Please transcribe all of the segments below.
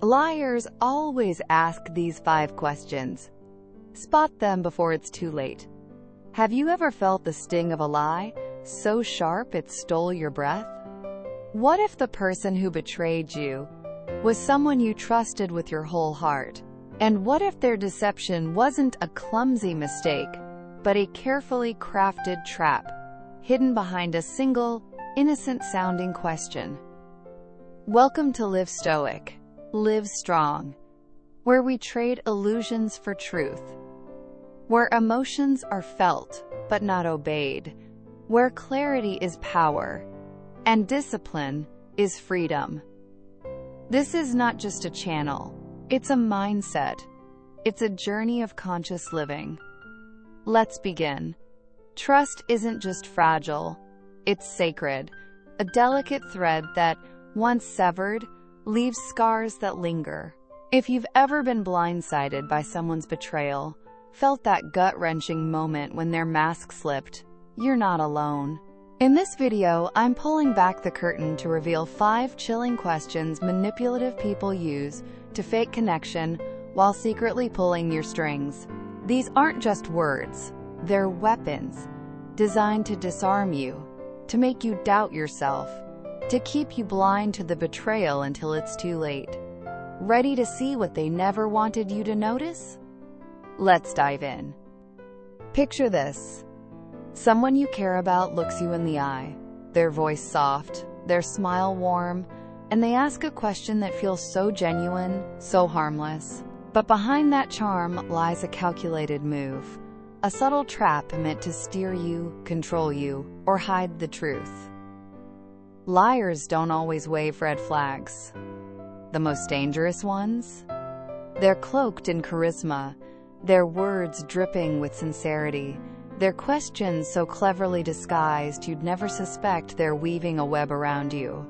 Liars always ask these 5 questions. Spot them before it's too late. Have you ever felt the sting of a lie, so sharp it stole your breath? What if the person who betrayed you was someone you trusted with your whole heart? And what if their deception wasn't a clumsy mistake, but a carefully crafted trap, hidden behind a single, innocent-sounding question? Welcome to Live Stoic, Live Strong, where we trade illusions for truth, where emotions are felt but not obeyed, where clarity is power, and discipline is freedom. This is not just a channel, it's a mindset. It's a journey of conscious living. Let's begin. Trust isn't just fragile, it's sacred, a delicate thread that, once severed, leaves scars that linger. If you've ever been blindsided by someone's betrayal, felt that gut-wrenching moment when their mask slipped, you're not alone. In this video, I'm pulling back the curtain to reveal 5 chilling questions manipulative people use to fake connection while secretly pulling your strings. These aren't just words, they're weapons, designed to disarm you, to make you doubt yourself, to keep you blind to the betrayal until it's too late. Ready to see what they never wanted you to notice? Let's dive in. Picture this. Someone you care about looks you in the eye, their voice soft, their smile warm, and they ask a question that feels so genuine, so harmless. But behind that charm lies a calculated move, a subtle trap meant to steer you, control you, or hide the truth. Liars don't always wave red flags. The most dangerous ones? They're cloaked in charisma, their words dripping with sincerity, their questions so cleverly disguised you'd never suspect they're weaving a web around you.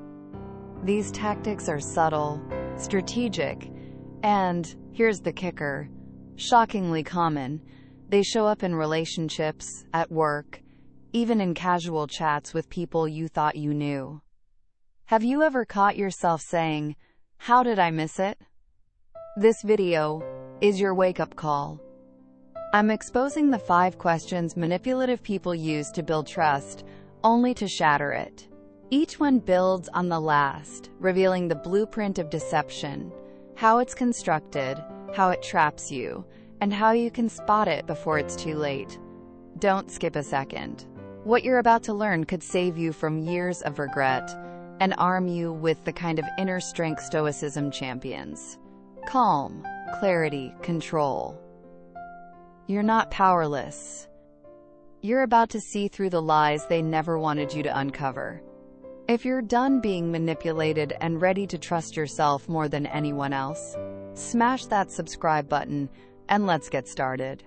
These tactics are subtle, strategic, and, here's the kicker, shockingly common. They show up in relationships, at work, even in casual chats with people you thought you knew. Have you ever caught yourself saying, "How did I miss it?" This video is your wake-up call. I'm exposing the 5 questions manipulative people use to build trust, only to shatter it. Each one builds on the last, revealing the blueprint of deception, how it's constructed, how it traps you, and how you can spot it before it's too late. Don't skip a second. What you're about to learn could save you from years of regret and arm you with the kind of inner strength Stoicism champions. Calm, clarity, control. You're not powerless. You're about to see through the lies they never wanted you to uncover. If you're done being manipulated and ready to trust yourself more than anyone else, smash that subscribe button and let's get started.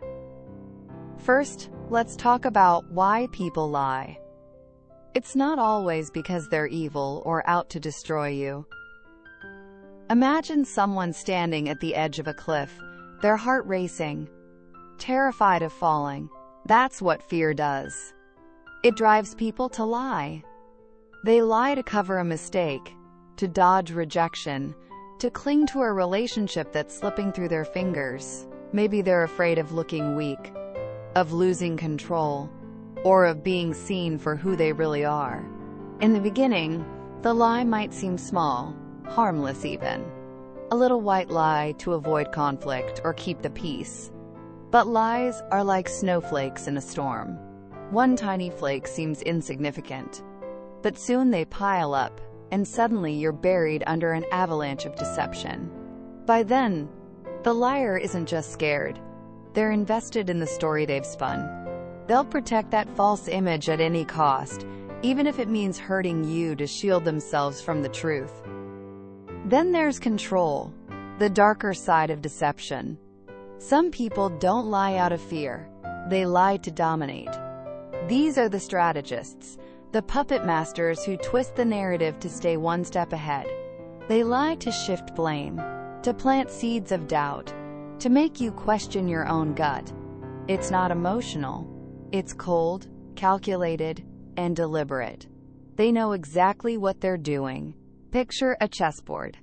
First, let's talk about why people lie. It's not always because they're evil or out to destroy you. Imagine someone standing at the edge of a cliff, their heart racing, terrified of falling. That's what fear does. It drives people to lie. They lie to cover a mistake, to dodge rejection, to cling to a relationship that's slipping through their fingers. Maybe they're afraid of looking weak, of losing control, or of being seen for who they really are. In the beginning, the lie might seem small, harmless even. A little white lie to avoid conflict or keep the peace. But lies are like snowflakes in a storm. One tiny flake seems insignificant, but soon they pile up, and suddenly you're buried under an avalanche of deception. By then, the liar isn't just scared. They're invested in the story they've spun. They'll protect that false image at any cost, even if it means hurting you to shield themselves from the truth. Then there's control, the darker side of deception. Some people don't lie out of fear. They lie to dominate. These are the strategists, the puppet masters who twist the narrative to stay one step ahead. They lie to shift blame, to plant seeds of doubt, to make you question your own gut. It's not emotional. It's cold, calculated, and deliberate. They know exactly what they're doing. Picture a chessboard.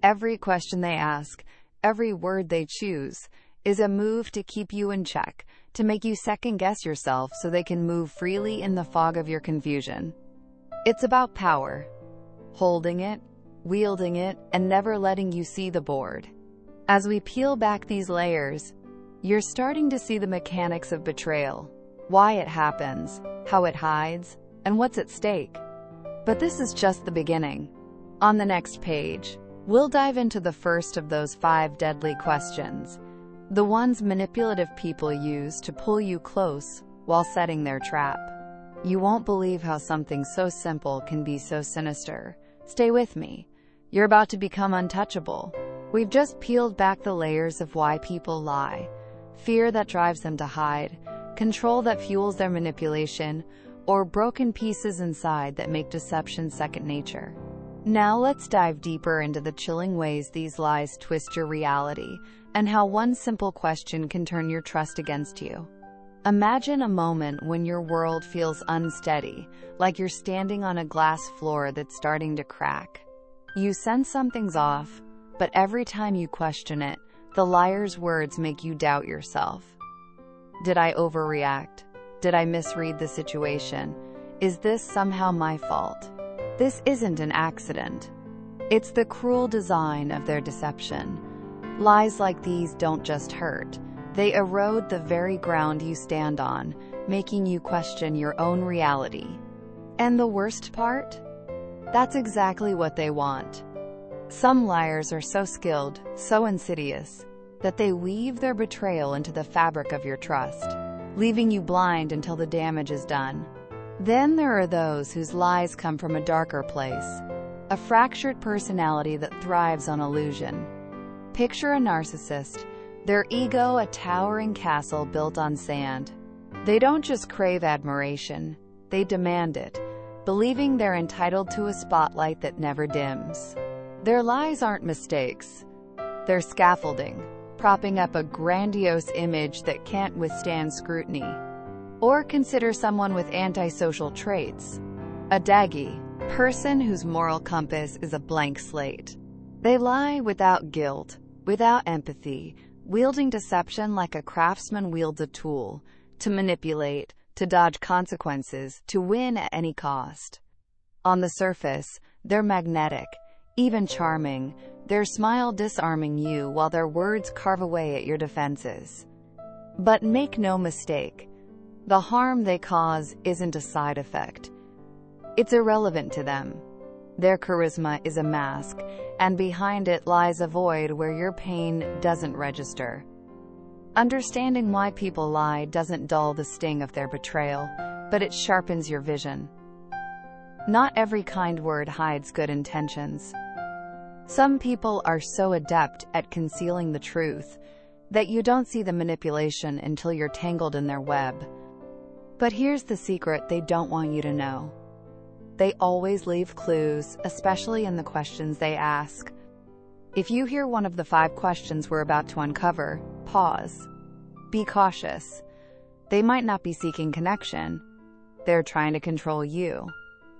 Every question they ask, every word they choose, is a move to keep you in check, to make you second-guess yourself so they can move freely in the fog of your confusion. It's about power. Holding it, wielding it, and never letting you see the board. As we peel back these layers, you're starting to see the mechanics of betrayal, why it happens, how it hides, and what's at stake. But this is just the beginning. On the next page, we'll dive into the first of those 5 deadly questions, the ones manipulative people use to pull you close while setting their trap. You won't believe how something so simple can be so sinister. Stay with me. You're about to become untouchable. We've just peeled back the layers of why people lie. Fear that drives them to hide, control that fuels their manipulation, or broken pieces inside that make deception second nature. Now let's dive deeper into the chilling ways these lies twist your reality, and how one simple question can turn your trust against you. Imagine a moment when your world feels unsteady, like you're standing on a glass floor that's starting to crack. You sense something's off, but every time you question it, the liar's words make you doubt yourself. Did I overreact? Did I misread the situation? Is this somehow my fault? This isn't an accident. It's the cruel design of their deception. Lies like these don't just hurt. They erode the very ground you stand on, making you question your own reality. And the worst part? That's exactly what they want. Some liars are so skilled, so insidious, that they weave their betrayal into the fabric of your trust, leaving you blind until the damage is done. Then there are those whose lies come from a darker place, a fractured personality that thrives on illusion. Picture a narcissist, their ego a towering castle built on sand. They don't just crave admiration, they demand it, believing they're entitled to a spotlight that never dims. Their lies aren't mistakes. They're scaffolding, propping up a grandiose image that can't withstand scrutiny. Or consider someone with antisocial traits. A daggy person whose moral compass is a blank slate. They lie without guilt, without empathy, wielding deception like a craftsman wields a tool, to manipulate, to dodge consequences, to win at any cost. On the surface, they're magnetic, even charming, their smile disarming you while their words carve away at your defenses. But make no mistake, the harm they cause isn't a side effect. It's irrelevant to them. Their charisma is a mask, and behind it lies a void where your pain doesn't register. Understanding why people lie doesn't dull the sting of their betrayal, but it sharpens your vision. Not every kind word hides good intentions. Some people are so adept at concealing the truth that you don't see the manipulation until you're tangled in their web. But here's the secret they don't want you to know. They always leave clues, especially in the questions they ask. If you hear one of the 5 questions we're about to uncover, pause. Be cautious. They might not be seeking connection. They're trying to control you.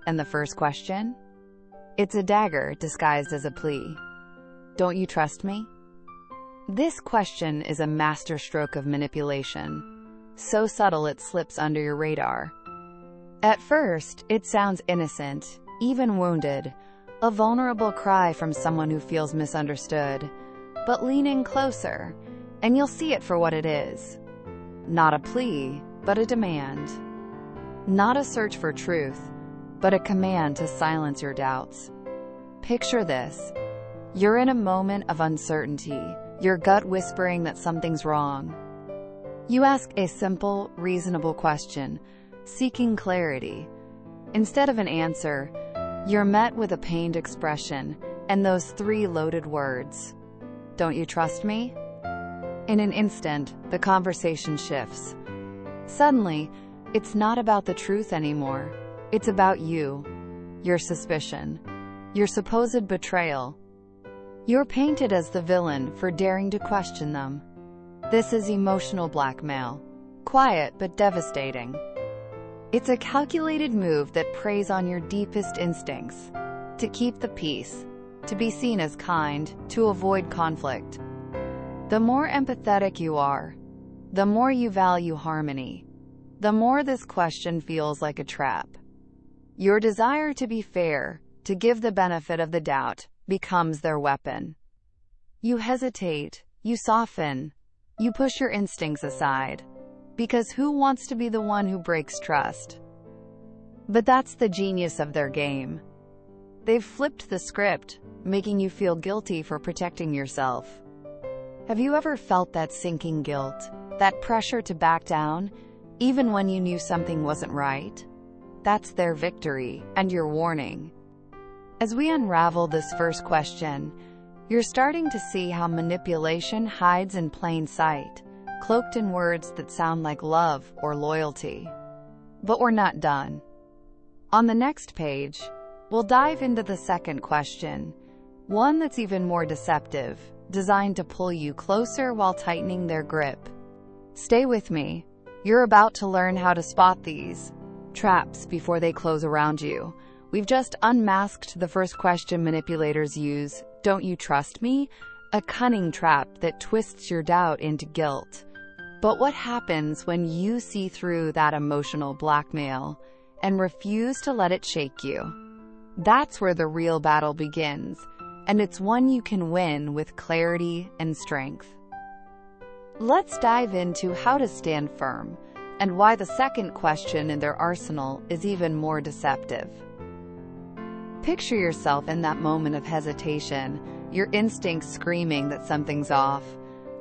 And the first question? It's a dagger disguised as a plea. Don't you trust me? This question is a masterstroke of manipulation, so subtle it slips under your radar. At first, it sounds innocent, even wounded, a vulnerable cry from someone who feels misunderstood. But lean in closer, and you'll see it for what it is. Not a plea, but a demand. Not a search for truth, but a command to silence your doubts. Picture this. You're in a moment of uncertainty, your gut whispering that something's wrong. You ask a simple, reasonable question, seeking clarity. Instead of an answer, you're met with a pained expression and those 3 loaded words. Don't you trust me? In an instant, the conversation shifts. Suddenly, it's not about the truth anymore. It's about you, your suspicion, your supposed betrayal. You're painted as the villain for daring to question them. This is emotional blackmail, quiet but devastating. It's a calculated move that preys on your deepest instincts, to keep the peace, to be seen as kind, to avoid conflict. The more empathetic you are, the more you value harmony, the more this question feels like a trap. Your desire to be fair, to give the benefit of the doubt, becomes their weapon. You hesitate, you soften, you push your instincts aside, because who wants to be the one who breaks trust? But that's the genius of their game. They've flipped the script, making you feel guilty for protecting yourself. Have you ever felt that sinking guilt, that pressure to back down, even when you knew something wasn't right? That's their victory, and your warning. As we unravel this first question, you're starting to see how manipulation hides in plain sight, cloaked in words that sound like love or loyalty. But we're not done. On the next page, we'll dive into the second question, one that's even more deceptive, designed to pull you closer while tightening their grip. Stay with me. You're about to learn how to spot these traps before they close around you. We've just unmasked the first question manipulators use, "Don't you trust me?" A cunning trap that twists your doubt into guilt. But what happens when you see through that emotional blackmail and refuse to let it shake you? That's where the real battle begins, and it's one you can win with clarity and strength. Let's dive into how to stand firm, and why the second question in their arsenal is even more deceptive. Picture yourself in that moment of hesitation, your instincts screaming that something's off,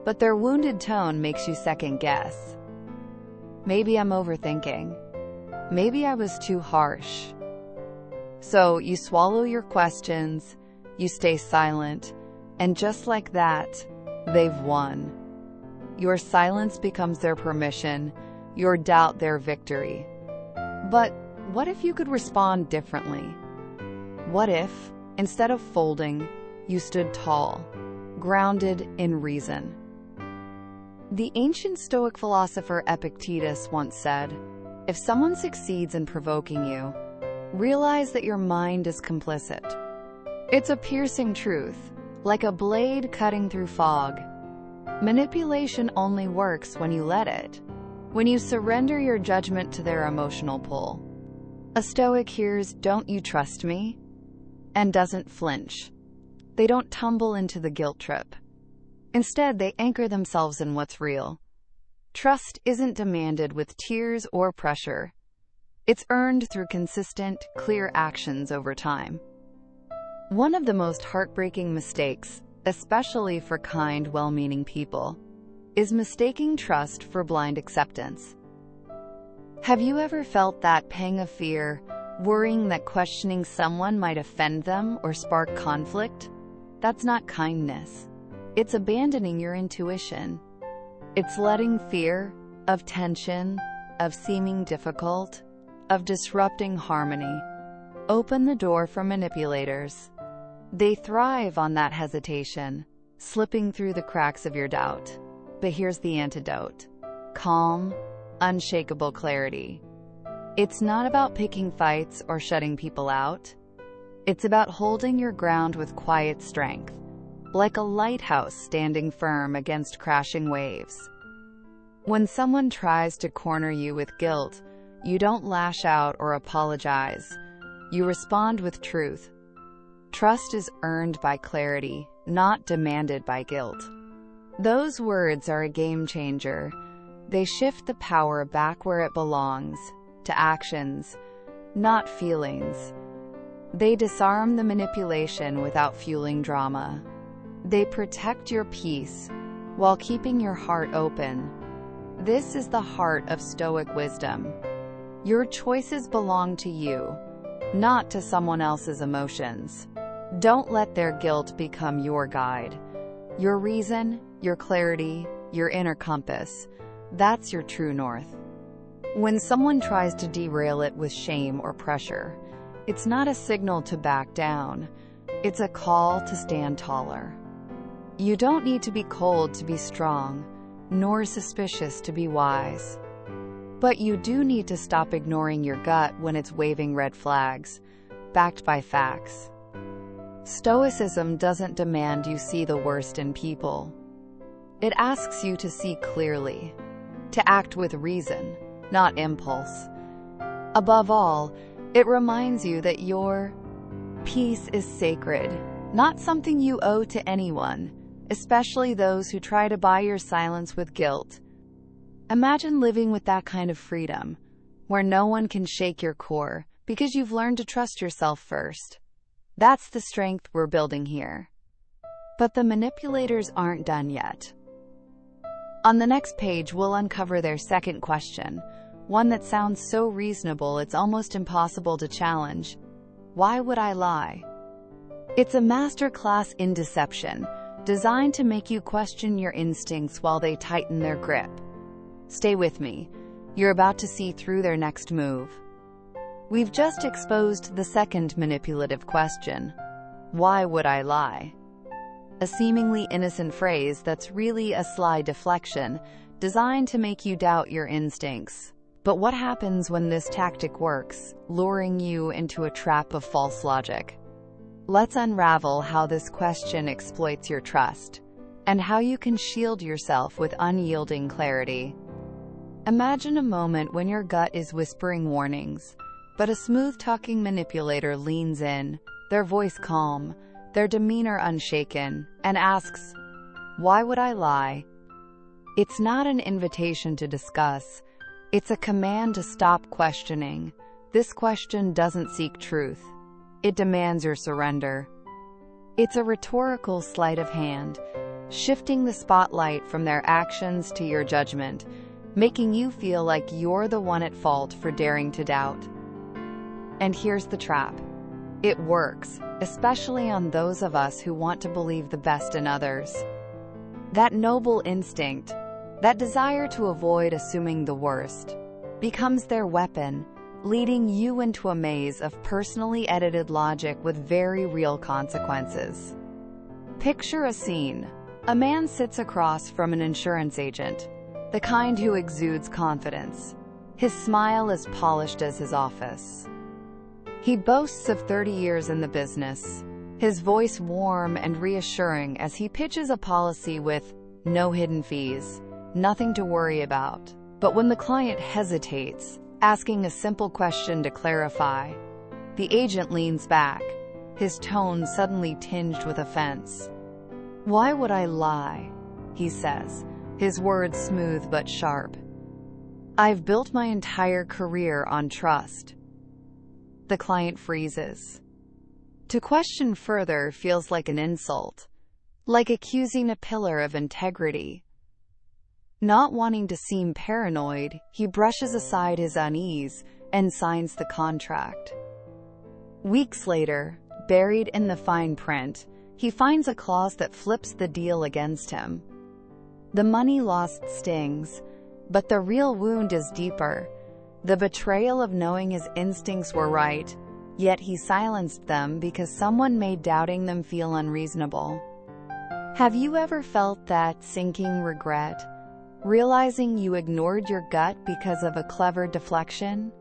but their wounded tone makes you second guess. Maybe I'm overthinking. Maybe I was too harsh. So you swallow your questions, you stay silent, and just like that, they've won. Your silence becomes their permission, your doubt their victory. But what if you could respond differently? What if, instead of folding, you stood tall, grounded in reason? The ancient Stoic philosopher Epictetus once said, "If someone succeeds in provoking you, realize that your mind is complicit." It's a piercing truth, like a blade cutting through fog. Manipulation only works when you let it, when you surrender your judgment to their emotional pull. A Stoic hears, "Don't you trust me?" and doesn't flinch. They don't tumble into the guilt trip. Instead, they anchor themselves in what's real. Trust isn't demanded with tears or pressure. It's earned through consistent, clear actions over time. One of the most heartbreaking mistakes, especially for kind, well-meaning people, is mistaking trust for blind acceptance. Have you ever felt that pang of fear, worrying that questioning someone might offend them or spark conflict? That's not kindness. It's abandoning your intuition. It's letting fear of tension, of seeming difficult, of disrupting harmony, open the door for manipulators. They thrive on that hesitation, slipping through the cracks of your doubt. But here's the antidote: calm, unshakable clarity. It's not about picking fights or shutting people out. It's about holding your ground with quiet strength, like a lighthouse standing firm against crashing waves. When someone tries to corner you with guilt, you don't lash out or apologize. You respond with truth. Trust is earned by clarity, not demanded by guilt. Those words are a game changer. They shift the power back where it belongs, to actions, not feelings. They disarm the manipulation without fueling drama. They protect your peace while keeping your heart open. This is the heart of Stoic wisdom. Your choices belong to you, not to someone else's emotions. Don't let their guilt become your guide. Your reason, your clarity, your inner compass, that's your true north. When someone tries to derail it with shame or pressure, it's not a signal to back down. It's a call to stand taller. You don't need to be cold to be strong, nor suspicious to be wise. But you do need to stop ignoring your gut when it's waving red flags, backed by facts. Stoicism doesn't demand you see the worst in people. It asks you to see clearly, to act with reason, not impulse. Above all, it reminds you that your peace is sacred, not something you owe to anyone, especially those who try to buy your silence with guilt. Imagine living with that kind of freedom, where no one can shake your core because you've learned to trust yourself first. That's the strength we're building here. But the manipulators aren't done yet. On the next page, we'll uncover their second question, one that sounds so reasonable it's almost impossible to challenge. Why would I lie? It's a masterclass in deception, designed to make you question your instincts while they tighten their grip. Stay with me. You're about to see through their next move. We've just exposed the second manipulative question. Why would I lie? A seemingly innocent phrase that's really a sly deflection, designed to make you doubt your instincts. But what happens when this tactic works, luring you into a trap of false logic? Let's unravel how this question exploits your trust, and how you can shield yourself with unyielding clarity. Imagine a moment when your gut is whispering warnings, but a smooth-talking manipulator leans in, their voice calm, their demeanor unshaken, and asks, "Why would I lie?" It's not an invitation to discuss. It's a command to stop questioning. This question doesn't seek truth. It demands your surrender. It's a rhetorical sleight of hand, shifting the spotlight from their actions to your judgment, making you feel like you're the one at fault for daring to doubt. And here's the trap. It works, especially on those of us who want to believe the best in others. That noble instinct, that desire to avoid assuming the worst, becomes their weapon, leading you into a maze of personally edited logic with very real consequences. Picture a scene. A man sits across from an insurance agent, the kind who exudes confidence. His smile is polished as his office. He boasts of 30 years in the business, his voice warm and reassuring as he pitches a policy with no hidden fees, nothing to worry about. But when the client hesitates, asking a simple question to clarify, the agent leans back, his tone suddenly tinged with offense. "Why would I lie?" he says, his words smooth but sharp. "I've built my entire career on trust." The client freezes. To question further feels like an insult, like accusing a pillar of integrity. Not wanting to seem paranoid, he brushes aside his unease and signs the contract. Weeks later, buried in the fine print, he finds a clause that flips the deal against him. The money lost stings, but the real wound is deeper. The betrayal of knowing his instincts were right, yet he silenced them because someone made doubting them feel unreasonable. Have you ever felt that sinking regret, realizing you ignored your gut because of a clever deflection?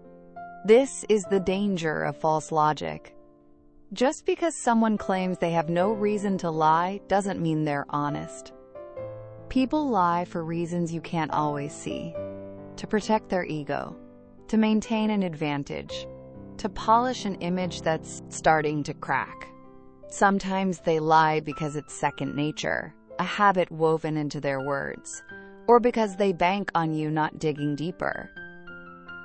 This is the danger of false logic. Just because someone claims they have no reason to lie doesn't mean they're honest. People lie for reasons you can't always see. To protect their ego, to maintain an advantage, to polish an image that's starting to crack. Sometimes they lie because it's second nature, a habit woven into their words, or because they bank on you not digging deeper.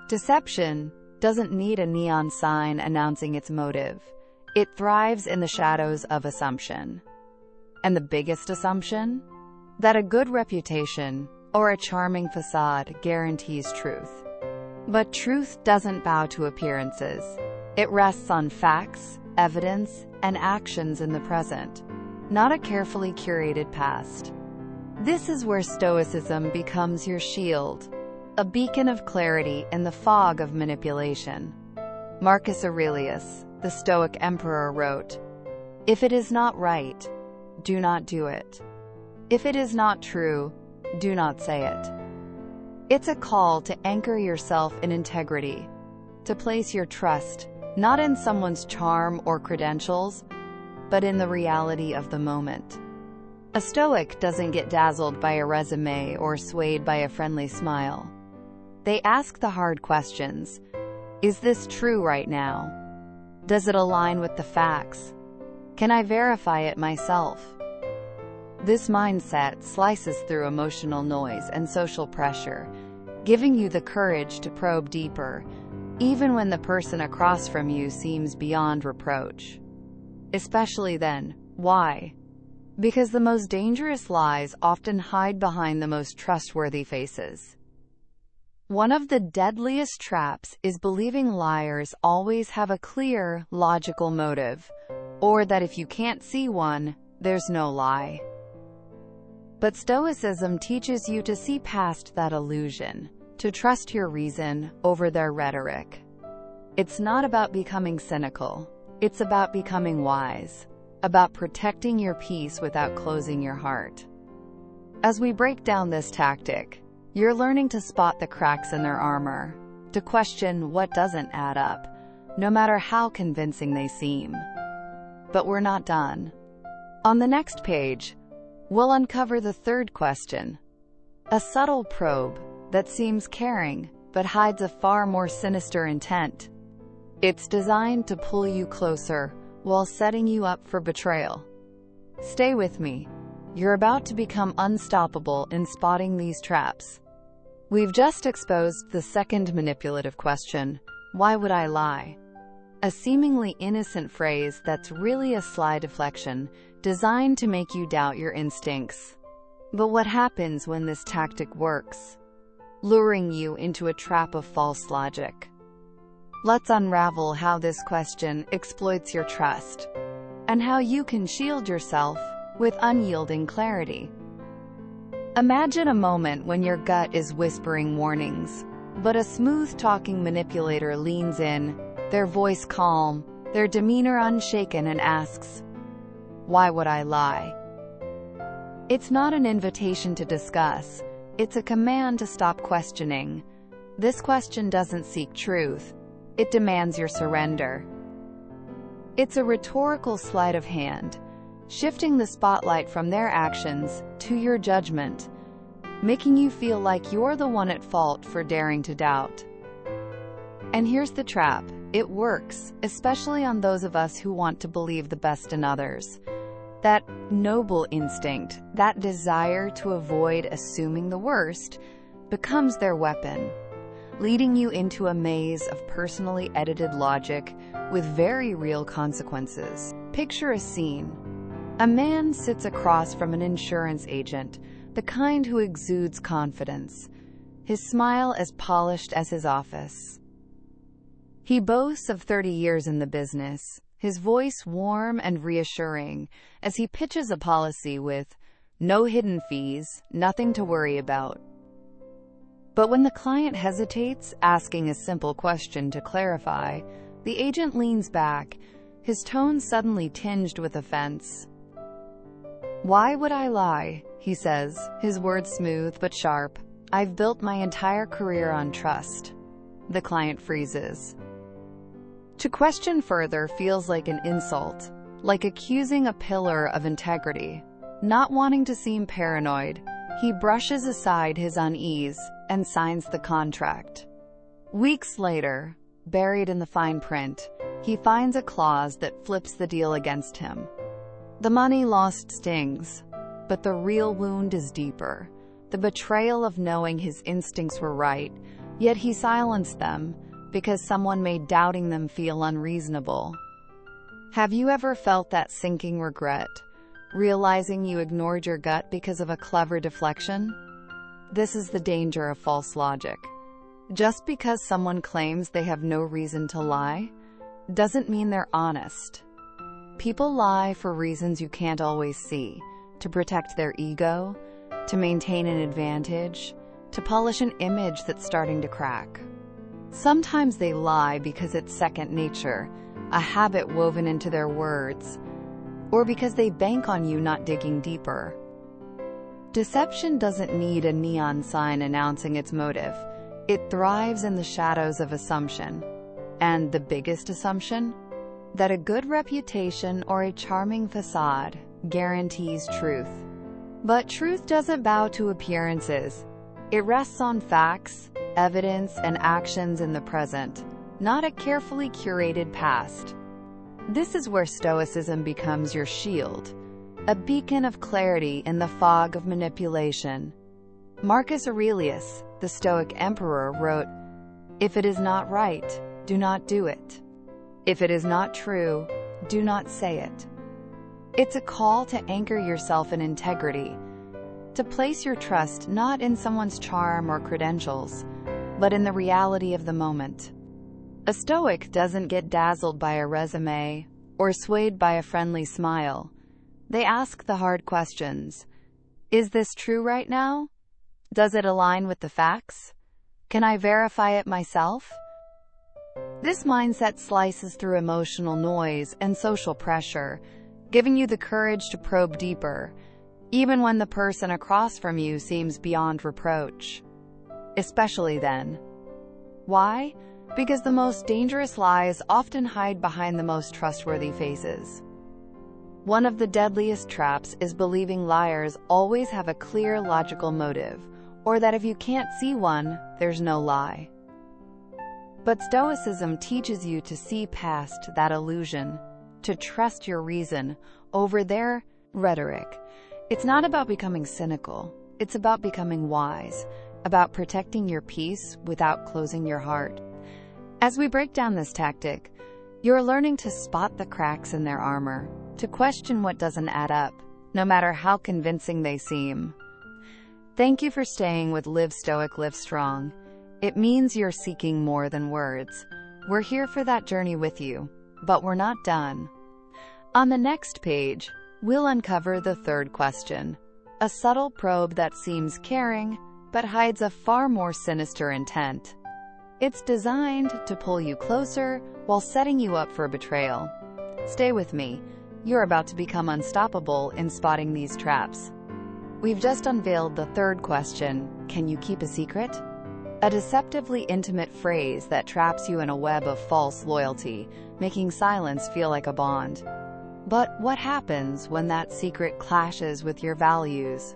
Deception doesn't need a neon sign announcing its motive. It thrives in the shadows of assumption. And the biggest assumption? That a good reputation or a charming facade guarantees truth. But truth doesn't bow to appearances. It rests on facts, evidence, and actions in the present, not a carefully curated past. This is where Stoicism becomes your shield, a beacon of clarity in the fog of manipulation. Marcus Aurelius, the Stoic emperor, wrote, "If it is not right, do not do it. If it is not true, do not say it." It's a call to anchor yourself in integrity, to place your trust not in someone's charm or credentials, but in the reality of the moment. A Stoic doesn't get dazzled by a resume or swayed by a friendly smile. They ask the hard questions. Is this true right now? Does it align with the facts? Can I verify it myself? This mindset slices through emotional noise and social pressure, giving you the courage to probe deeper, even when the person across from you seems beyond reproach. Especially then. Why? Because the most dangerous lies often hide behind the most trustworthy faces. One of the deadliest traps is believing liars always have a clear, logical motive, or that if you can't see one, there's no lie. But Stoicism teaches you to see past that illusion, to trust your reason over their rhetoric. It's not about becoming cynical. It's about becoming wise, about protecting your peace without closing your heart. As we break down this tactic, you're learning to spot the cracks in their armor, to question what doesn't add up, no matter how convincing they seem. But we're not done. On the next page, we'll uncover the third question, a subtle probe that seems caring but hides a far more sinister intent. It's designed to pull you closer while setting you up for betrayal. Stay with me. You're about to become unstoppable in spotting these traps. We've just exposed the second manipulative question, why would I lie? A seemingly innocent phrase that's really a sly deflection designed to make you doubt your instincts. But what happens when this tactic works? Luring you into a trap of false logic. Let's unravel how this question exploits your trust, and how you can shield yourself with unyielding clarity. Imagine a moment when your gut is whispering warnings, but a smooth-talking manipulator leans in, their voice calm, their demeanor unshaken, and asks, "Why would I lie?" It's not an invitation to discuss, it's a command to stop questioning. This question doesn't seek truth, it demands your surrender. It's a rhetorical sleight of hand, shifting the spotlight from their actions to your judgment, making you feel like you're the one at fault for daring to doubt. And here's the trap. It works, especially on those of us who want to believe the best in others. That noble instinct, that desire to avoid assuming the worst, becomes their weapon, leading you into a maze of personally edited logic with very real consequences. Picture a scene. A man sits across from an insurance agent, the kind who exudes confidence, his smile as polished as his office. He boasts of 30 years in the business, his voice warm and reassuring as he pitches a policy with no hidden fees, nothing to worry about. But when the client hesitates, asking a simple question to clarify, the agent leans back, his tone suddenly tinged with offense. "Why would I lie?" he says, his words smooth but sharp. "I've built my entire career on trust." The client freezes. To question further feels like an insult, like accusing a pillar of integrity. Not wanting to seem paranoid, he brushes aside his unease and signs the contract. Weeks later, buried in the fine print, he finds a clause that flips the deal against him. The money lost stings, but the real wound is deeper. The betrayal of knowing his instincts were right, yet he silenced them because someone made doubting them feel unreasonable. Have you ever felt that sinking regret, realizing you ignored your gut because of a clever deflection? This is the danger of false logic. Just because someone claims they have no reason to lie, doesn't mean they're honest. People lie for reasons you can't always see, to protect their ego, to maintain an advantage, to polish an image that's starting to crack. Sometimes they lie because it's second nature, a habit woven into their words, or because they bank on you not digging deeper. Deception doesn't need a neon sign announcing its motive. It thrives in the shadows of assumption. And the biggest assumption? that a good reputation or a charming facade guarantees truth. But truth doesn't bow to appearances. It rests on facts, evidence, and actions in the present, not a carefully curated past. This is where Stoicism becomes your shield, a beacon of clarity in the fog of manipulation. Marcus Aurelius, the Stoic emperor, wrote, "If it is not right, do not do it. If it is not true, do not say it." It's a call to anchor yourself in integrity, to place your trust not in someone's charm or credentials, but in the reality of the moment. A Stoic doesn't get dazzled by a resume or swayed by a friendly smile. They ask the hard questions. Is this true right now? Does it align with the facts? Can I verify it myself? This mindset slices through emotional noise and social pressure, giving you the courage to probe deeper, even when the person across from you seems beyond reproach. Especially then. Why? Because the most dangerous lies often hide behind the most trustworthy faces. One of the deadliest traps is believing liars always have a clear logical motive, or that if you can't see one, there's no lie. But Stoicism teaches you to see past that illusion, to trust your reason over their rhetoric. It's not about becoming cynical. It's about becoming wise, about protecting your peace without closing your heart. As we break down this tactic, you're learning to spot the cracks in their armor, to question what doesn't add up, no matter how convincing they seem. Thank you for staying with Live Stoic, Live Strong. It means you're seeking more than words. We're here for that journey with you, but we're not done. On the next page, we'll uncover the third question, a subtle probe that seems caring, but hides a far more sinister intent. It's designed to pull you closer while setting you up for betrayal. Stay with me. You're about to become unstoppable in spotting these traps. We've just unveiled the third question, can you keep a secret? A deceptively intimate phrase that traps you in a web of false loyalty, making silence feel like a bond. But what happens when that secret clashes with your values,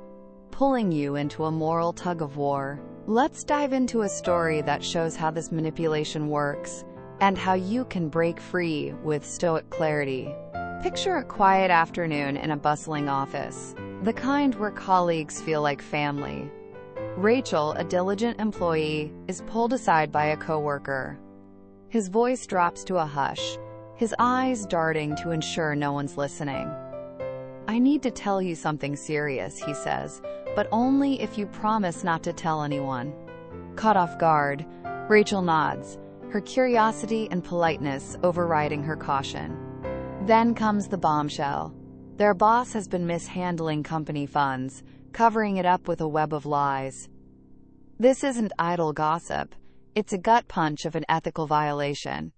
pulling you into a moral tug-of-war? Let's dive into a story that shows how this manipulation works and how you can break free with Stoic clarity. Picture a quiet afternoon in a bustling office, the kind where colleagues feel like family. Rachel, a diligent employee, is pulled aside by a coworker. His voice drops to a hush, his eyes darting to ensure no one's listening. "I need to tell you something serious," he says, "but only if you promise not to tell anyone." Caught off guard, Rachel nods, her curiosity and politeness overriding her caution. Then comes the bombshell. Their boss has been mishandling company funds, covering it up with a web of lies. This isn't idle gossip. It's a gut punch of an ethical violation.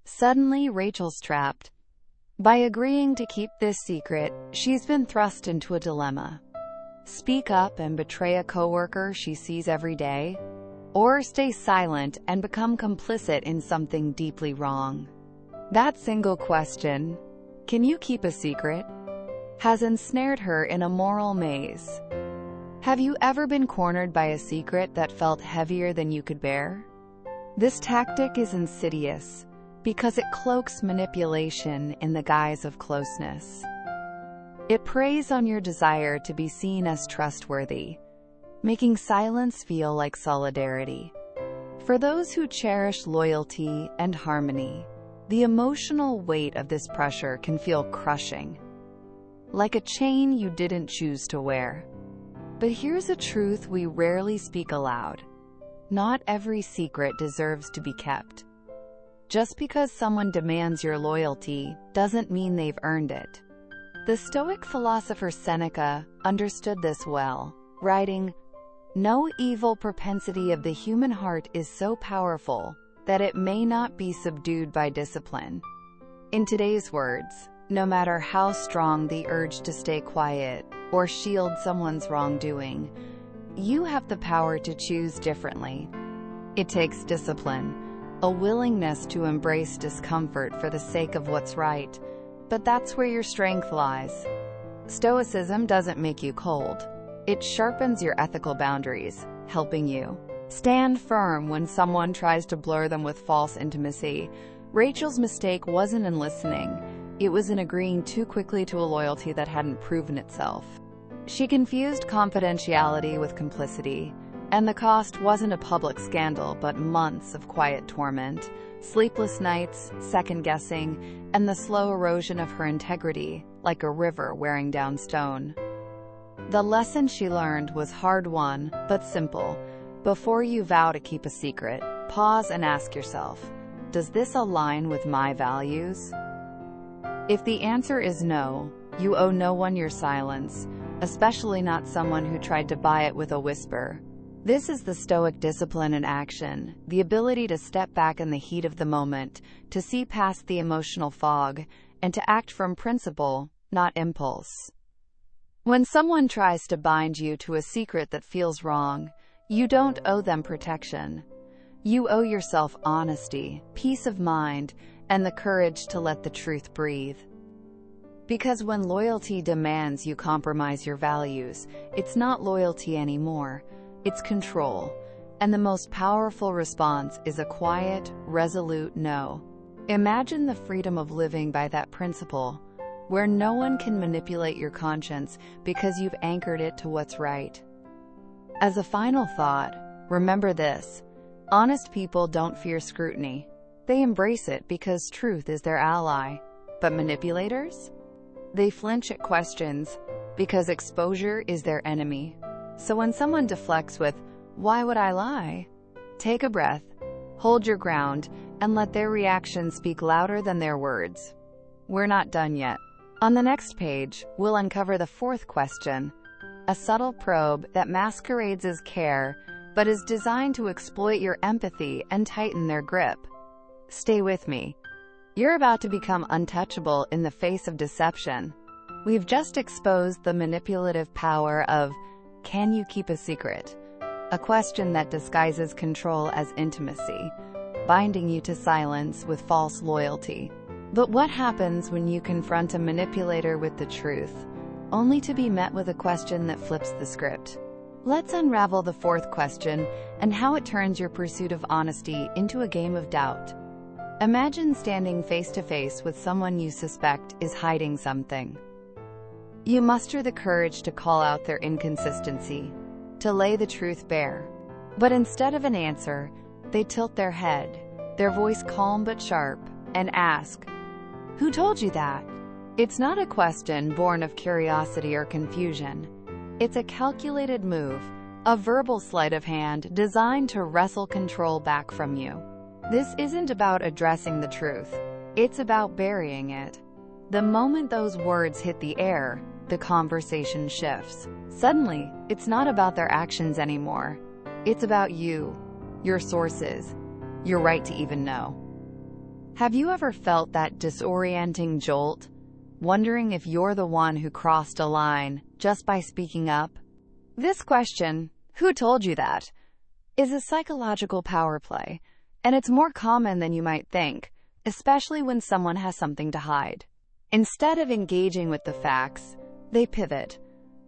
Suddenly, Rachel's trapped. By agreeing to keep this secret, she's been thrust into a dilemma. Speak up and betray a coworker she sees every day, or stay silent and become complicit in something deeply wrong. That single question, can you keep a secret, has ensnared her in a moral maze. Have you ever been cornered by a secret that felt heavier than you could bear? This tactic is insidious because it cloaks manipulation in the guise of closeness. It preys on your desire to be seen as trustworthy, making silence feel like solidarity. For those who cherish loyalty and harmony, the emotional weight of this pressure can feel crushing, like a chain you didn't choose to wear. But here's a truth we rarely speak aloud. Not every secret deserves to be kept. Just because someone demands your loyalty doesn't mean they've earned it. The Stoic philosopher Seneca understood this well, writing, "No evil propensity of the human heart is so powerful that it may not be subdued by discipline." In today's words, no matter how strong the urge to stay quiet or shield someone's wrongdoing, you have the power to choose differently. It takes discipline, a willingness to embrace discomfort for the sake of what's right. But that's where your strength lies. Stoicism doesn't make you cold. It sharpens your ethical boundaries, helping you stand firm when someone tries to blur them with false intimacy. Rachel's mistake wasn't in listening. It was in agreeing too quickly to a loyalty that hadn't proven itself. She confused confidentiality with complicity, and the cost wasn't a public scandal but months of quiet torment, sleepless nights, second-guessing, and the slow erosion of her integrity, like a river wearing down stone. The lesson she learned was hard-won, but simple. Before you vow to keep a secret, pause and ask yourself, does this align with my values? If the answer is no, you owe no one your silence, especially not someone who tried to buy it with a whisper. This is the Stoic discipline in action, the ability to step back in the heat of the moment, to see past the emotional fog, and to act from principle, not impulse. When someone tries to bind you to a secret that feels wrong, you don't owe them protection. You owe yourself honesty, peace of mind, and the courage to let the truth breathe. Because when loyalty demands you compromise your values, it's not loyalty anymore. It's control, and the most powerful response is a quiet, resolute no. Imagine the freedom of living by that principle, where no one can manipulate your conscience because you've anchored it to what's right. As a final thought, remember this: honest people don't fear scrutiny. They embrace it because truth is their ally. But manipulators? They flinch at questions because exposure is their enemy. So when someone deflects with, "Why would I lie?" take a breath, hold your ground, and let their reaction speak louder than their words. We're not done yet. On the next page, we'll uncover the fourth question, a subtle probe that masquerades as care, but is designed to exploit your empathy and tighten their grip. Stay with me. You're about to become untouchable in the face of deception. We've just exposed the manipulative power of, can you keep a secret? A question that disguises control as intimacy, binding you to silence with false loyalty. But what happens when you confront a manipulator with the truth, only to be met with a question that flips the script? Let's unravel the fourth question and how it turns your pursuit of honesty into a game of doubt. Imagine standing face to face with someone you suspect is hiding something. You muster the courage to call out their inconsistency, to lay the truth bare. But instead of an answer, they tilt their head, their voice calm but sharp, and ask, "Who told you that?" It's not a question born of curiosity or confusion. It's a calculated move, a verbal sleight of hand designed to wrestle control back from you. This isn't about addressing the truth. It's about burying it. The moment those words hit the air, the conversation shifts. Suddenly, it's not about their actions anymore. It's about you, your sources, your right to even know. Have you ever felt that disorienting jolt, wondering if you're the one who crossed a line just by speaking up? This question, "Who told you that?" is a psychological power play, and it's more common than you might think, especially when someone has something to hide. Instead of engaging with the facts, they pivot,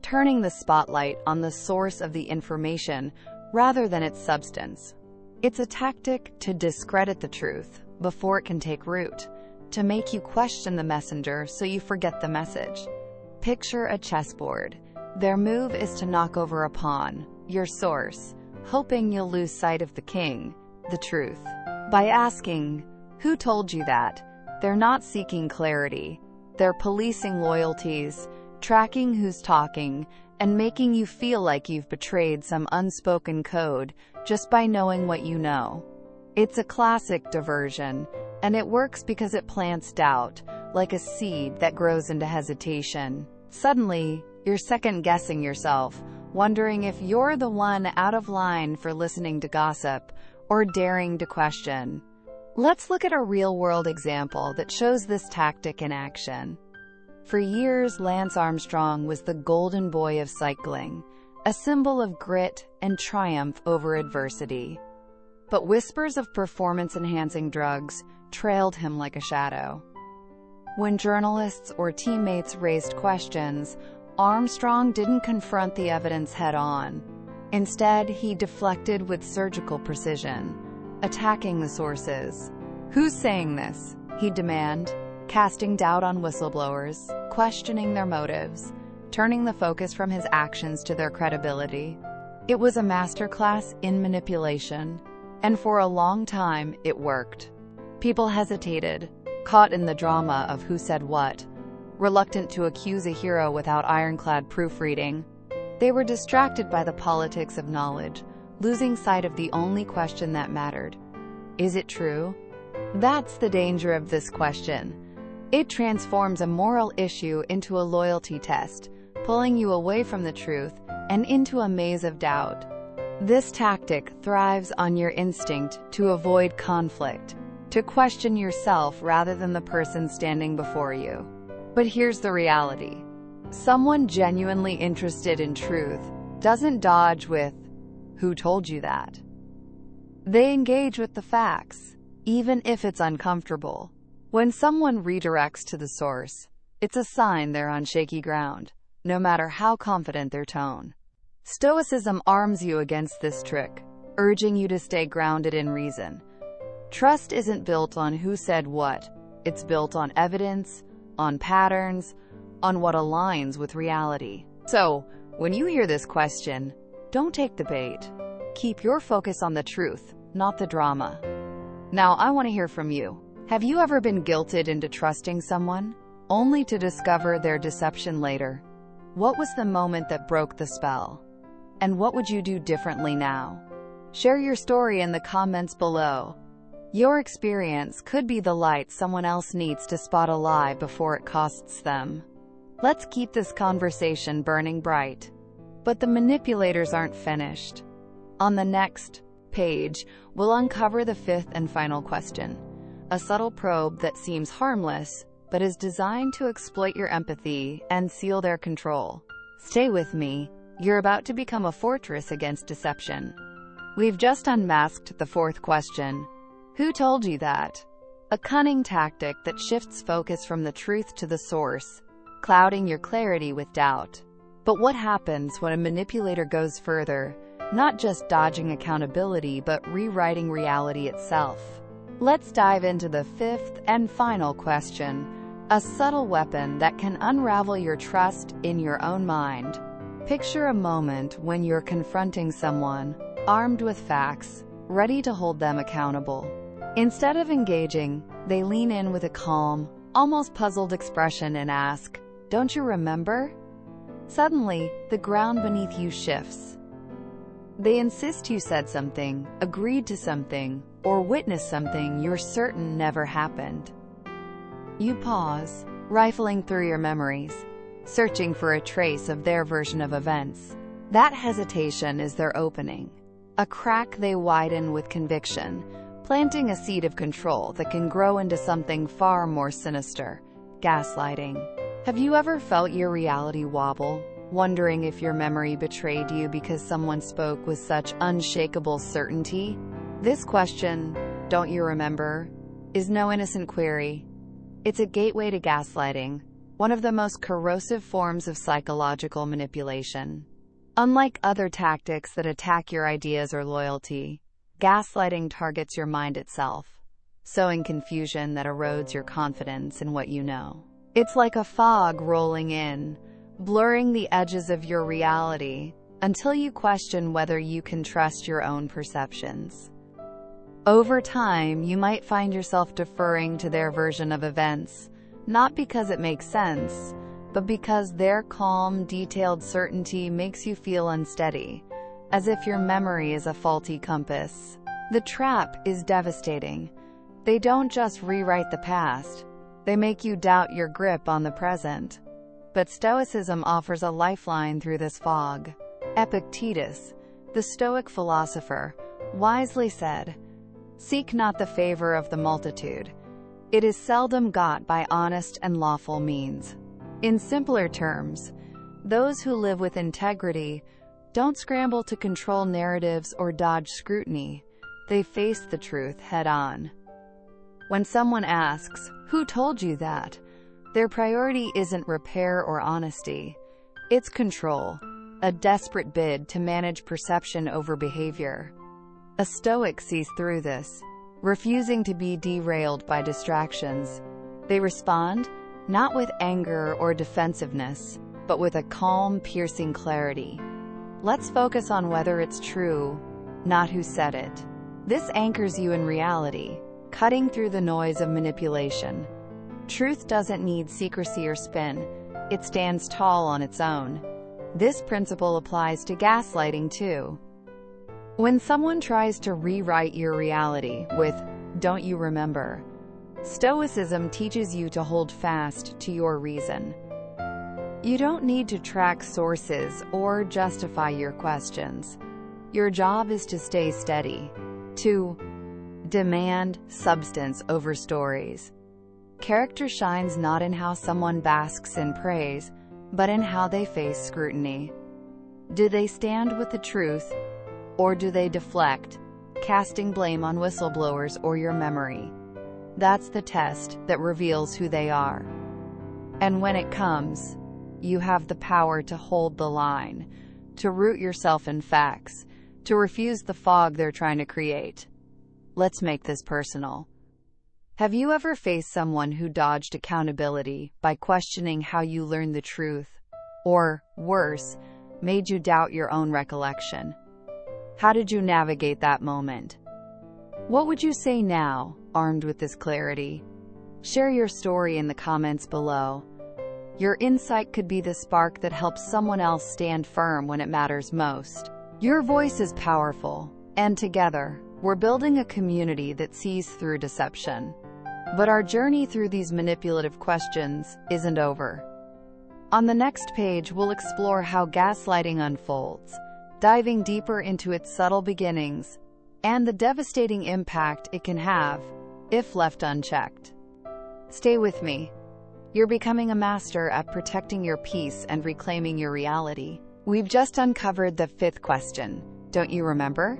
turning the spotlight on the source of the information rather than its substance. It's a tactic to discredit the truth before it can take root, to make you question the messenger so you forget the message. Picture a chessboard. Their move is to knock over a pawn, your source, hoping you'll lose sight of the king, the truth. By asking, "Who told you that?" they're not seeking clarity. They're policing loyalties, tracking who's talking, and making you feel like you've betrayed some unspoken code just by knowing what you know. It's a classic diversion, and it works because it plants doubt, like a seed that grows into hesitation. Suddenly, you're second-guessing yourself, wondering if you're the one out of line for listening to gossip or daring to question. Let's look at a real-world example that shows this tactic in action. For years, Lance Armstrong was the golden boy of cycling, a symbol of grit and triumph over adversity. but whispers of performance-enhancing drugs trailed him like a shadow. When journalists or teammates raised questions, Armstrong didn't confront the evidence head-on. Instead, he deflected with surgical precision, attacking the sources. "Who's saying this?" he'd demand, casting doubt on whistleblowers, questioning their motives, turning the focus from his actions to their credibility. It was a masterclass in manipulation, and for a long time it worked. People hesitated, caught in the drama of who said what, reluctant to accuse a hero without ironclad proofreading. They were distracted by the politics of knowledge, losing sight of the only question that mattered. Is it true? That's the danger of this question. It transforms a moral issue into a loyalty test, pulling you away from the truth and into a maze of doubt. This tactic thrives on your instinct to avoid conflict, to question yourself rather than the person standing before you. But here's the reality. Someone genuinely interested in truth doesn't dodge with, "Who told you that?" They engage with the facts, even if it's uncomfortable. When someone redirects to the source, it's a sign they're on shaky ground, no matter how confident their tone. Stoicism arms you against this trick, urging you to stay grounded in reason. Trust isn't built on who said what, it's built on evidence, on patterns, on what aligns with reality. So, when you hear this question, don't take the bait. Keep your focus on the truth, not the drama. Now, I want to hear from you. Have you ever been guilted into trusting someone, only to discover their deception later? What was the moment that broke the spell? And what would you do differently now? Share your story in the comments below. Your experience could be the light someone else needs to spot a lie before it costs them. Let's keep this conversation burning bright. But the manipulators aren't finished. On the next page, we'll uncover the fifth and final question, a subtle probe that seems harmless, but is designed to exploit your empathy and seal their control. Stay with me. You're about to become a fortress against deception. We've just unmasked the fourth question. Who told you that? A cunning tactic that shifts focus from the truth to the source, clouding your clarity with doubt. But what happens when a manipulator goes further, not just dodging accountability but rewriting reality itself? Let's dive into the fifth and final question, a subtle weapon that can unravel your trust in your own mind. Picture a moment when you're confronting someone, armed with facts, ready to hold them accountable. Instead of engaging, they lean in with a calm, almost puzzled expression and ask, "Don't you remember?" Suddenly, the ground beneath you shifts. They insist you said something, agreed to something, or witnessed something you're certain never happened. You pause, rifling through your memories, searching for a trace of their version of events. That hesitation is their opening. A crack they widen with conviction, planting a seed of control that can grow into something far more sinister, gaslighting. Have you ever felt your reality wobble, wondering if your memory betrayed you because someone spoke with such unshakable certainty? This question, "Don't you remember?" is no innocent query. It's a gateway to gaslighting, one of the most corrosive forms of psychological manipulation. Unlike other tactics that attack your ideas or loyalty, gaslighting targets your mind itself, sowing confusion that erodes your confidence in what you know. It's like a fog rolling in, blurring the edges of your reality, until you question whether you can trust your own perceptions. Over time, you might find yourself deferring to their version of events, not because it makes sense, but because their calm, detailed certainty makes you feel unsteady, as if your memory is a faulty compass. The trap is devastating. They don't just rewrite the past, they make you doubt your grip on the present. But Stoicism offers a lifeline through this fog. Epictetus, the Stoic philosopher, wisely said, "Seek not the favor of the multitude. It is seldom got by honest and lawful means." In simpler terms, those who live with integrity don't scramble to control narratives or dodge scrutiny. they face the truth head-on. When someone asks, "Who told you that?" their priority isn't repair or honesty. It's control, a desperate bid to manage perception over behavior. A Stoic sees through this, refusing to be derailed by distractions. They respond, not with anger or defensiveness, but with a calm, piercing clarity. Let's focus on whether it's true, not who said it. This anchors you in reality, cutting through the noise of manipulation. Truth doesn't need secrecy or spin. It stands tall on its own. This principle applies to gaslighting too. When someone tries to rewrite your reality with, "Don't you remember?" Stoicism teaches you to hold fast to your reason. You don't need to track sources or justify your questions. Your job is to stay steady, to demand substance over stories. Character shines not in how someone basks in praise, but in how they face scrutiny. Do they stand with the truth, or do they deflect, casting blame on whistleblowers or your memory? That's the test that reveals who they are. And when it comes, you have the power to hold the line, to root yourself in facts, to refuse the fog they're trying to create. Let's make this personal. Have you ever faced someone who dodged accountability by questioning how you learned the truth? Or, worse, made you doubt your own recollection? How did you navigate that moment? What would you say now, armed with this clarity? Share your story in the comments below. Your insight could be the spark that helps someone else stand firm when it matters most. Your voice is powerful, and together, we're building a community that sees through deception. But our journey through these manipulative questions isn't over. On the next page, we'll explore how gaslighting unfolds, diving deeper into its subtle beginnings and the devastating impact it can have if left unchecked. Stay with me. You're becoming a master at protecting your peace and reclaiming your reality. We've just uncovered the fifth question. Don't you remember?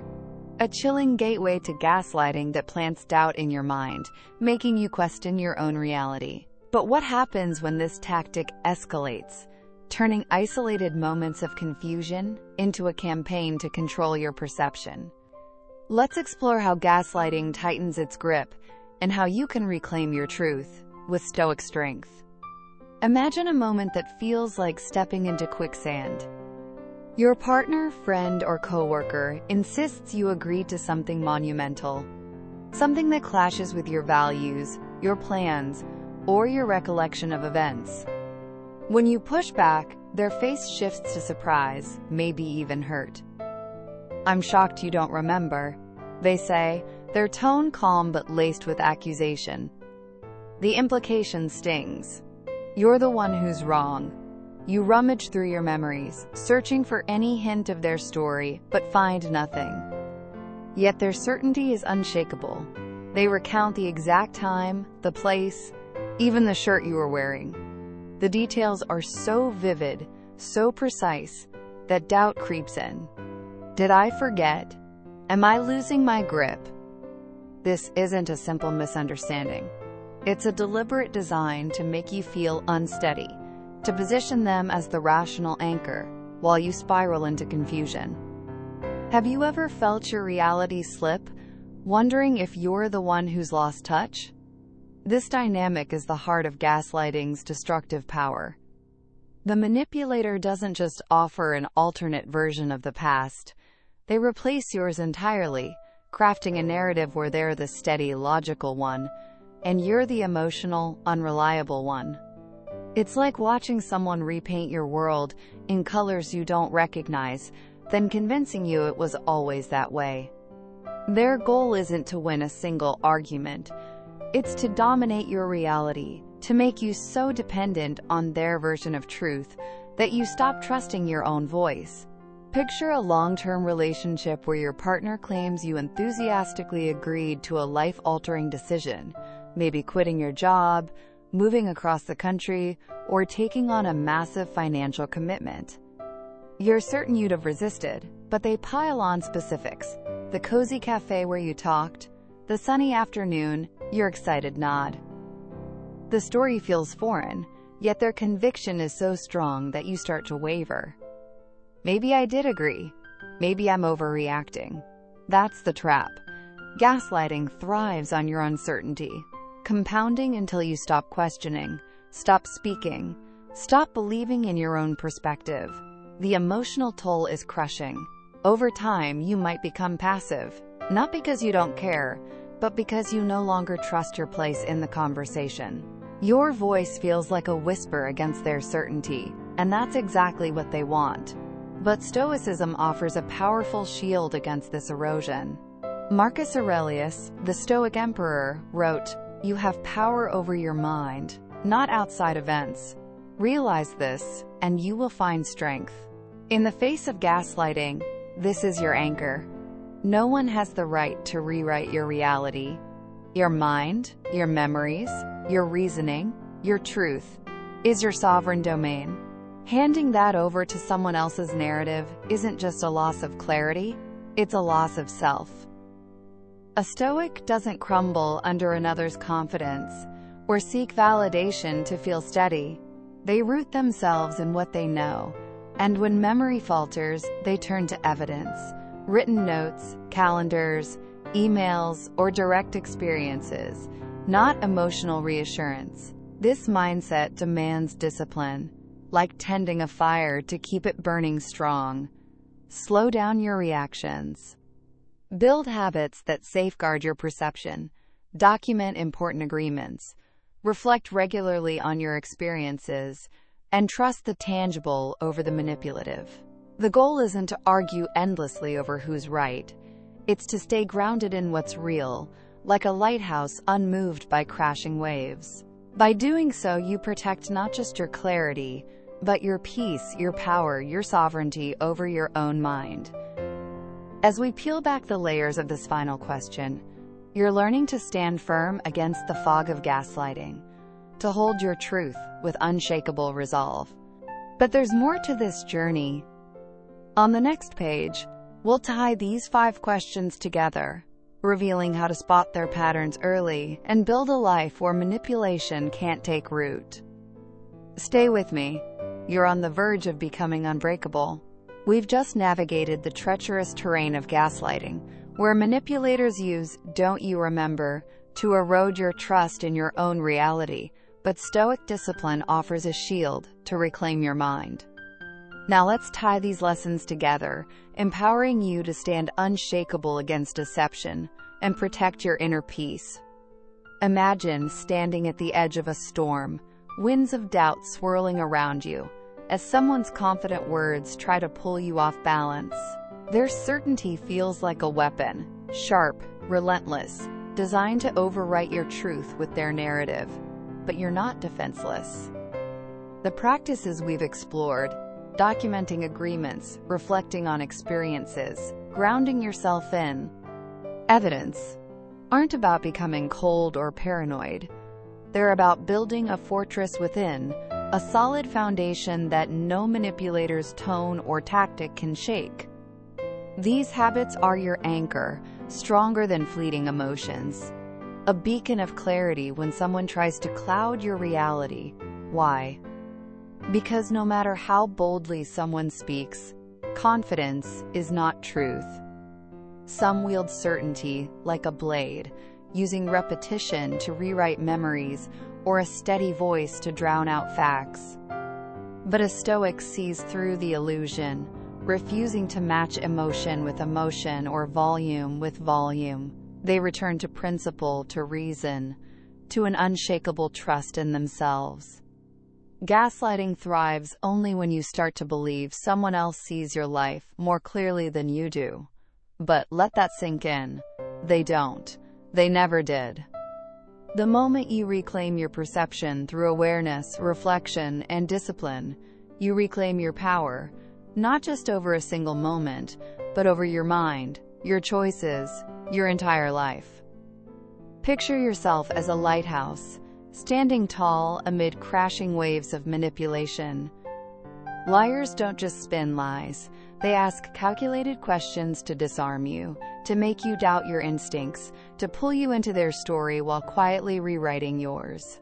A chilling gateway to gaslighting that plants doubt in your mind, making you question your own reality. But what happens when this tactic escalates, turning isolated moments of confusion into a campaign to control your perception? Let's explore how gaslighting tightens its grip and how you can reclaim your truth with Stoic strength. Imagine a moment that feels like stepping into quicksand. Your partner, friend, or coworker insists you agree to something monumental, something that clashes with your values, your plans, or your recollection of events. When you push back, their face shifts to surprise, maybe even hurt. "I'm shocked you don't remember," they say, their tone calm but laced with accusation. The implication stings. You're the one who's wrong. You rummage through your memories, searching for any hint of their story, but find nothing. Yet their certainty is unshakable. They recount the exact time, the place, even the shirt you were wearing. The details are so vivid, so precise, that doubt creeps in. Did I forget? Am I losing my grip? This isn't a simple misunderstanding. It's a deliberate design to make you feel unsteady, to position them as the rational anchor, while you spiral into confusion. Have you ever felt your reality slip, wondering if you're the one who's lost touch? This dynamic is the heart of gaslighting's destructive power. The manipulator doesn't just offer an alternate version of the past. They replace yours entirely, crafting a narrative where they're the steady, logical one, and you're the emotional, unreliable one. It's like watching someone repaint your world in colors you don't recognize, then convincing you it was always that way. Their goal isn't to win a single argument. It's to dominate your reality, to make you so dependent on their version of truth that you stop trusting your own voice. Picture a long-term relationship where your partner claims you enthusiastically agreed to a life-altering decision, maybe quitting your job, moving across the country, or taking on a massive financial commitment. You're certain you'd have resisted, but they pile on specifics. the cozy cafe where you talked, the sunny afternoon, your excited nod. The story feels foreign, yet their conviction is so strong that you start to waver. Maybe I did agree. Maybe I'm overreacting. That's the trap. Gaslighting thrives on your uncertainty, compounding until you stop questioning, stop speaking, stop believing in your own perspective. The emotional toll is crushing. Over time, you might become passive, not because you don't care, but because you no longer trust your place in the conversation. Your voice feels like a whisper against their certainty, and that's exactly what they want. But Stoicism offers a powerful shield against this erosion. Marcus Aurelius, the Stoic emperor, wrote, "You have power over your mind, not outside events. Realize this, and you will find strength." In the face of gaslighting, this is your anchor. No one has the right to rewrite your reality. Your mind, your memories, your reasoning, your truth is your sovereign domain. Handing that over to someone else's narrative isn't just a loss of clarity, it's a loss of self. A Stoic doesn't crumble under another's confidence or seek validation to feel steady. They root themselves in what they know, and when memory falters, they turn to evidence. Written notes, calendars, emails, or direct experiences, not emotional reassurance. This mindset demands discipline, like tending a fire to keep it burning strong. Slow down your reactions. Build habits that safeguard your perception. Document important agreements. Reflect regularly on your experiences, and trust the tangible over the manipulative. The goal isn't to argue endlessly over who's right. It's to stay grounded in what's real, like a lighthouse unmoved by crashing waves. By doing so, you protect not just your clarity, but your peace, your power, your sovereignty over your own mind. As we peel back the layers of this final question, you're learning to stand firm against the fog of gaslighting, to hold your truth with unshakable resolve. But there's more to this journey. On the next page, we'll tie these 5 questions together, revealing how to spot their patterns early and build a life where manipulation can't take root. Stay with me. You're on the verge of becoming unbreakable. We've just navigated the treacherous terrain of gaslighting, where manipulators use "don't you remember" to erode your trust in your own reality, but Stoic discipline offers a shield to reclaim your mind. Now let's tie these lessons together, empowering you to stand unshakable against deception and protect your inner peace. Imagine standing at the edge of a storm, winds of doubt swirling around you, as someone's confident words try to pull you off balance. Their certainty feels like a weapon, sharp, relentless, designed to overwrite your truth with their narrative. But you're not defenseless. The practices we've explored, documenting agreements, reflecting on experiences, grounding yourself in evidence, aren't about becoming cold or paranoid. They're about building a fortress within, a solid foundation that no manipulator's tone or tactic can shake. These habits are your anchor, stronger than fleeting emotions. A beacon of clarity when someone tries to cloud your reality. Why? Because no matter how boldly someone speaks, confidence is not truth. Some wield certainty like a blade, using repetition to rewrite memories or a steady voice to drown out facts. But a Stoic sees through the illusion, refusing to match emotion with emotion or volume with volume. They return to principle, to reason, to an unshakable trust in themselves. Gaslighting thrives only when you start to believe someone else sees your life more clearly than you do. But let that sink in. They don't. They never did. The moment you reclaim your perception through awareness, reflection, and discipline, you reclaim your power, not just over a single moment, but over your mind, your choices, your entire life. Picture yourself as a lighthouse, standing tall amid crashing waves of manipulation. Liars don't just spin lies, They ask calculated questions to disarm you, to make you doubt your instincts, to pull you into their story while quietly rewriting yours.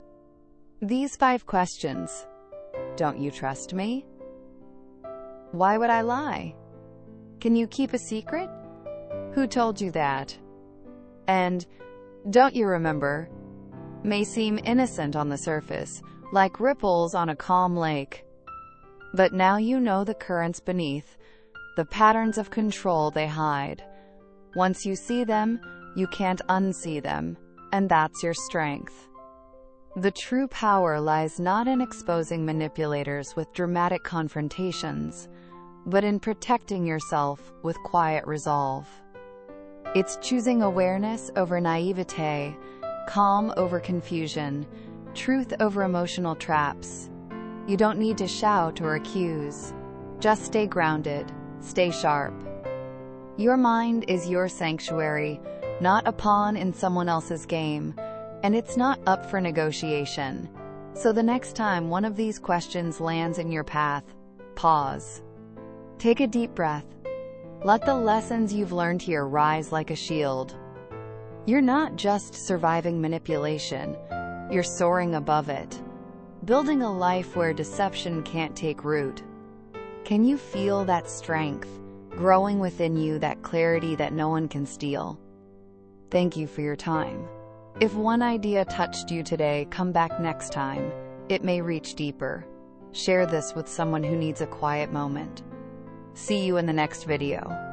These 5 questions. Don't you trust me? Why would I lie? Can you keep a secret? Who told you that? And, don't you remember? May seem innocent on the surface, like ripples on a calm lake. But now you know the currents beneath, the patterns of control they hide. Once you see them, you can't unsee them, and that's your strength. The true power lies not in exposing manipulators with dramatic confrontations, but in protecting yourself with quiet resolve. It's choosing awareness over naivete, calm over confusion, truth over emotional traps. You don't need to shout or accuse. Just stay grounded, stay sharp. Your mind is your sanctuary, not a pawn in someone else's game, and it's not up for negotiation. So the next time one of these questions lands in your path, pause. Take a deep breath. Let the lessons you've learned here rise like a shield. You're not just surviving manipulation, you're soaring above it, building a life where deception can't take root. Can you feel that strength growing within you, that clarity that no one can steal? Thank you for your time. If one idea touched you today, come back next time. It may reach deeper. Share this with someone who needs a quiet moment. See you in the next video.